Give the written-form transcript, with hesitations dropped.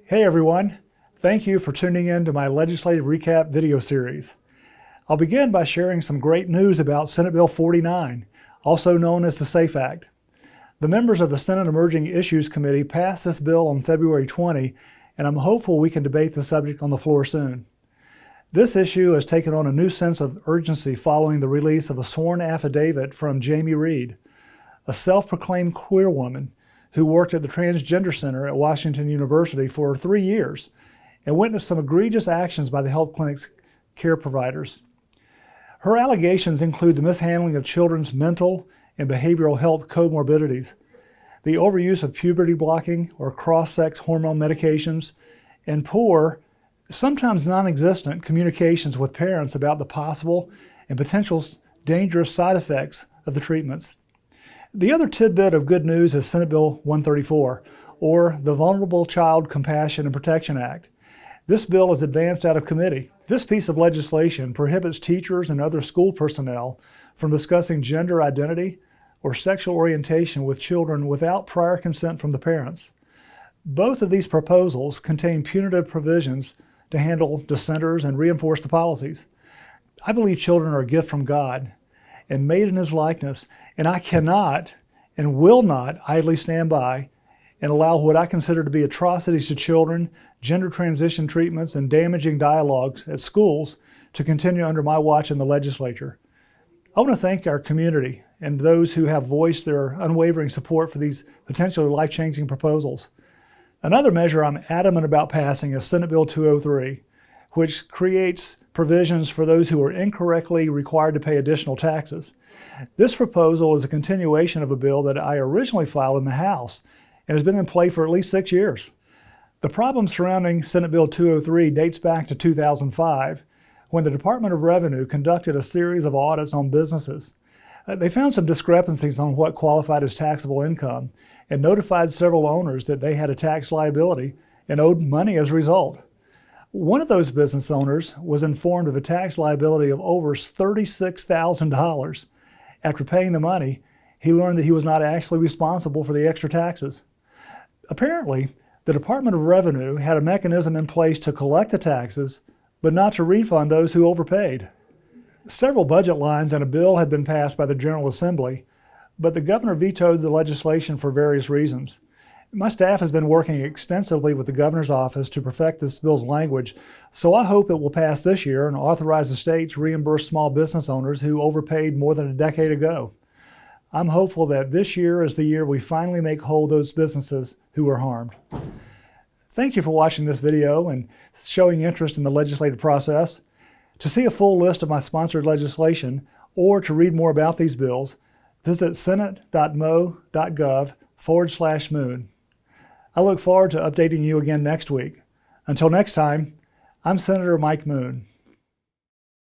Hey everyone, thank you for tuning in to my Legislative Recap video series. I'll begin by sharing some great news about Senate Bill 49, also known as the SAFE Act. The members of the Senate Emerging Issues Committee passed this bill on February 20, and I'm hopeful we can debate the subject on the floor soon. This issue has taken on a new sense of urgency following the release of a sworn affidavit from Jamie Reed, a self-proclaimed queer woman who worked at the Transgender Center at Washington University for 3 years and witnessed some egregious actions by the health clinic's care providers. Her allegations include the mishandling of children's mental and behavioral health comorbidities, the overuse of puberty blocking or cross-sex hormone medications, and poor, sometimes non-existent communications with parents about the possible and potential dangerous side effects of the treatments. The other tidbit of good news is Senate Bill 134, or the Vulnerable Child Compassion and Protection Act. This bill is advanced out of committee. This piece of legislation prohibits teachers and other school personnel from discussing gender identity or sexual orientation with children without prior consent from the parents. Both of these proposals contain punitive provisions to handle dissenters and reinforce the policies. I believe children are a gift from God and made in His likeness, and I cannot and will not idly stand by and allow what I consider to be atrocities to children, gender transition treatments, and damaging dialogues at schools to continue under my watch in the legislature. I want to thank our community and those who have voiced their unwavering support for these potentially life-changing proposals. Another measure I'm adamant about passing is Senate Bill 203, which creates provisions for those who are incorrectly required to pay additional taxes. This proposal is a continuation of a bill that I originally filed in the House and has been in play for at least 6 years. The problem surrounding Senate Bill 203 dates back to 2005, when the Department of Revenue conducted a series of audits on businesses. They found some discrepancies on what qualified as taxable income and notified several owners that they had a tax liability and owed money as a result. One of those business owners was informed of a tax liability of over $36,000. After paying the money, he learned that he was not actually responsible for the extra taxes. Apparently, the Department of Revenue had a mechanism in place to collect the taxes, but not to refund those who overpaid. Several budget lines and a bill had been passed by the General Assembly, but the governor vetoed the legislation for various reasons. My staff has been working extensively with the governor's office to perfect this bill's language, so I hope it will pass this year and authorize the state to reimburse small business owners who overpaid more than a decade ago. I'm hopeful that this year is the year we finally make whole those businesses who were harmed. Thank you for watching this video and showing interest in the legislative process. To see a full list of my sponsored legislation or to read more about these bills, visit senate.mo.gov/moon. I look forward to updating you again next week. Until next time, I'm Senator Mike Moon.